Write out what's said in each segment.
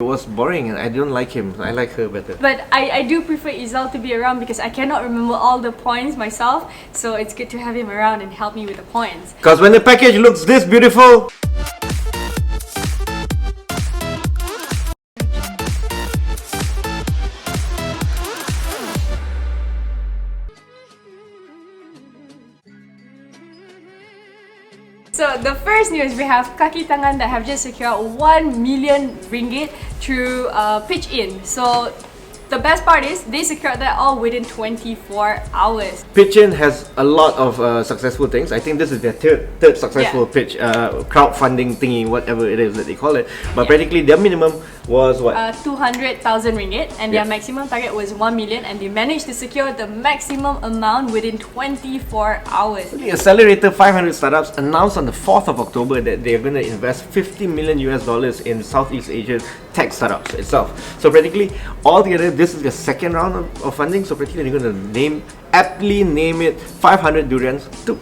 was boring and I don't like him. I like her better. But I do prefer Izal to be around because I cannot remember all the points myself. So it's good to have him around and help me with the points. Because when the package looks this beautiful, so the first news, we have Kaki Tangan that have just secured 1 million ringgit through Pitch In. So the best part is they secured that all within 24 hours. Pitch In has a lot of successful things. I think this is their third successful pitch, crowdfunding thingy, whatever it is that they call it. But practically their minimum was what? 200,000 ringgit, and their maximum target was 1 million, and they managed to secure the maximum amount within 24 hours. The Accelerator 500 Startups announced on the 4th of October that they are going to invest $50 million in Southeast Asian tech startups itself. So practically, altogether, this is the second round of funding. So practically, they're going to aptly name it 500 Durians 2.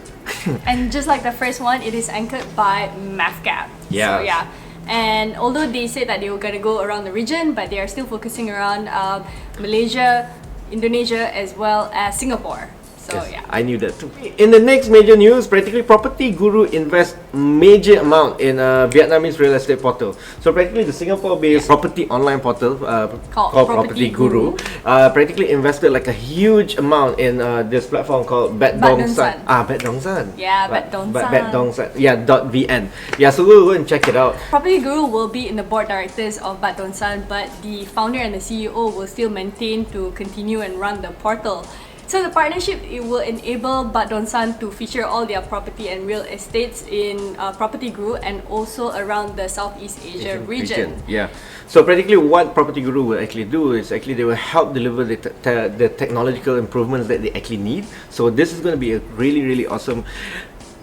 And just like the first one, it is anchored by MAVCAP. Yeah. So yeah. And although they said that they were going to go around the region, but they are still focusing around Malaysia, Indonesia, as well as Singapore. So yes, yeah. I knew that too. In the next major news, practically Property Guru invests major amount in a Vietnamese real estate portal. So practically the Singapore-based property online portal called Property Guru practically invested like a huge amount in this platform called Bet Dong San. Bet Dong San. Yeah, Bet Dong San. Bet Dong San. Yeah, .vn. Yeah, so we'll go and check it out. Property Guru will be in the board directors of Bet Dong San, but the founder and the CEO will still maintain to continue and run the portal. So the partnership, it will enable Bat Dong San to feature all their property and real estates in Property Guru and also around the Southeast Asia region. Yeah. So practically what Property Guru will actually do is actually they will help deliver the technological improvements that they actually need. So this is going to be a really, really awesome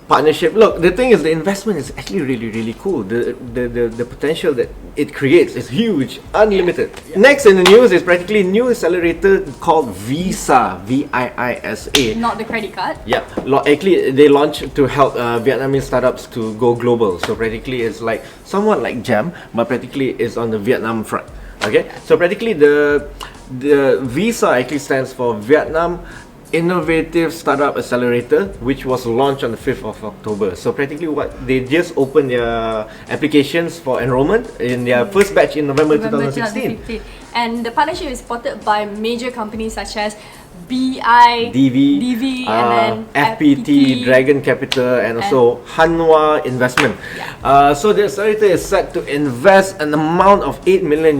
partnership. Look, the thing is, the investment is actually really, really cool. The potential that it creates is huge, unlimited. Next in the news is practically a new accelerator called Visa, VIISA. Not the credit card. Yeah, actually they launched to help Vietnamese startups to go global. So practically it's like somewhat like Jam, but practically it's on the Vietnam front. Okay, so practically the Visa actually stands for Vietnam Innovative Startup Accelerator, which was launched on the 5th of October. So practically what they just opened their applications for enrollment in their first batch in November 2016. And the partnership is supported by major companies such as BI, DV, and then FPT, Dragon Capital, and also Hanwha Investment. So the accelerator is set to invest an amount of $8 million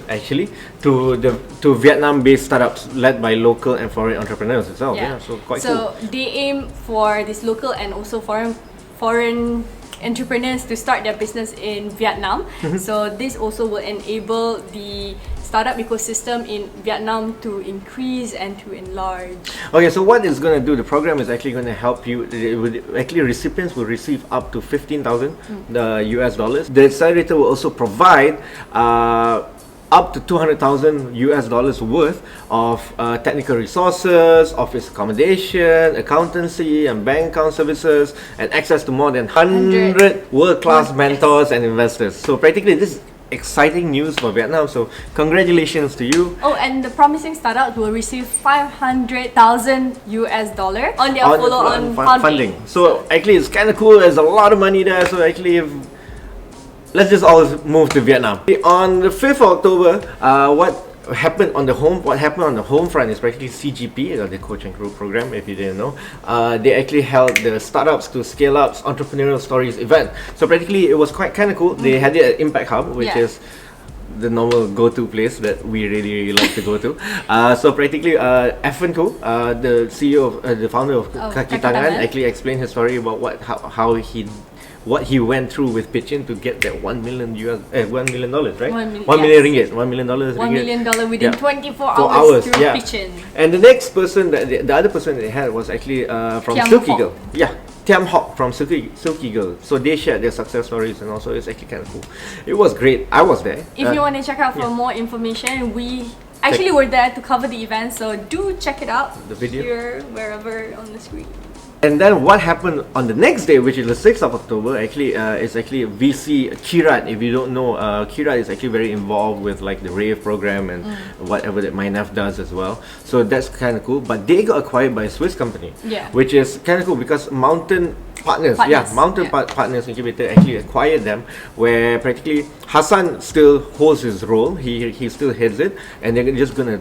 actually to Vietnam-based startups led by local and foreign entrepreneurs itself. So quite cool. So they aim for this local and also foreign entrepreneurs to start their business in Vietnam. So this also will enable the startup ecosystem in Vietnam to increase and to enlarge. Okay, so what it's going to do, the program is actually going to help you. Actually, recipients will receive up to $15,000 US. The accelerator will also provide up to $200,000 worth of technical resources, office accommodation, accountancy and bank account services, and access to more than 100 world-class mentors and investors. So practically this is exciting news for Vietnam, so congratulations to you. Oh, and the promising startups will receive $500,000 on their follow-on funding. So actually it's kind of cool, there's a lot of money there, so actually let's just all move to Vietnam. On the 5th of October, what happened on the home front is practically CGP, the Coach and Grow program, if you didn't know. They actually held the Startups to Scale Up's Entrepreneurial Stories event. So practically it was kind of cool. They had it at Impact Hub, which is the normal go-to place that we really like to go to. So practically Evan Koh, the CEO of the founder of Kaki Tangan, actually explained his story about what he went through with Pitch In to get that $1 million, right? $1 million within 24 hours through Pitch In. And the next person, the other person that they had was actually from Silky Girl. Tiam Hock from Silky Girl. So they shared their success stories, and also it's actually kind of cool. It was great. I was there. If you want to check out for more information, we actually were there to cover the event, so do check it out. The video here, wherever on the screen. And then what happened on the next day, which is the 6th of October, actually is actually VC Kirat. If you don't know, Kirat is actually very involved with like the RAVE program and whatever that MyNav does as well. So that's kind of cool. But they got acquired by a Swiss company, which is kind of cool because Mountain Partners, Partners Incubator actually acquired them, where practically Hassan still holds his role. He still heads it, and they're just gonna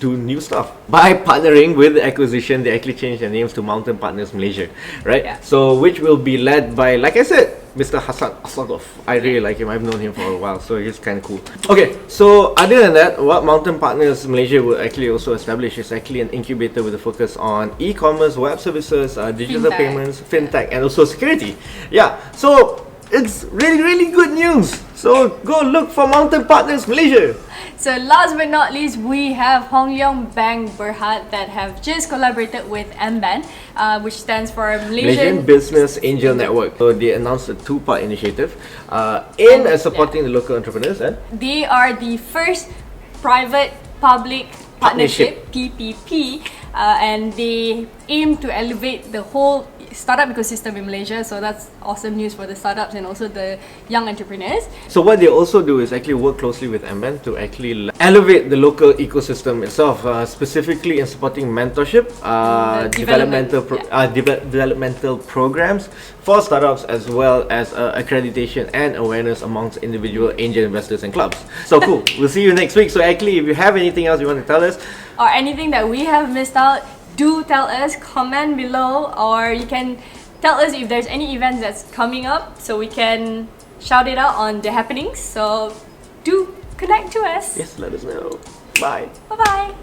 do new stuff. By partnering with the acquisition, they actually changed their names to Mountain Partners Malaysia, right? Yeah. So which will be led by, like I said, Mr. Hassan Asadov. I really like him. I've known him for a while, so he's kind of cool. Okay, so other than that, what Mountain Partners Malaysia will actually also establish is actually an incubator with a focus on e-commerce, web services, digital Fintech. payments, fintech, and also security. Yeah, so it's really good news. So go look for Mountain Partners Malaysia. So last but not least, we have Hong Leong Bank Berhad that have just collaborated with MBAN, which stands for Malaysian Business Angel Network. So they announced a two-part initiative in supporting the local entrepreneurs, and they are the first private-public partnership (PPP), and they aim to elevate the whole startup ecosystem in Malaysia. So that's awesome news for the startups and also the young entrepreneurs. So what they also do is actually work closely with MBAN to actually elevate the local ecosystem itself, specifically in supporting mentorship, developmental programs for startups, as well as accreditation and awareness amongst individual angel investors and clubs. So cool. We'll see you next week. So actually, if you have anything else you want to tell us, or anything that we have missed out, do tell us, comment below, or you can tell us if there's any events that's coming up so we can shout it out on the happenings. So do connect to us. yes, let us know. Bye. Bye bye.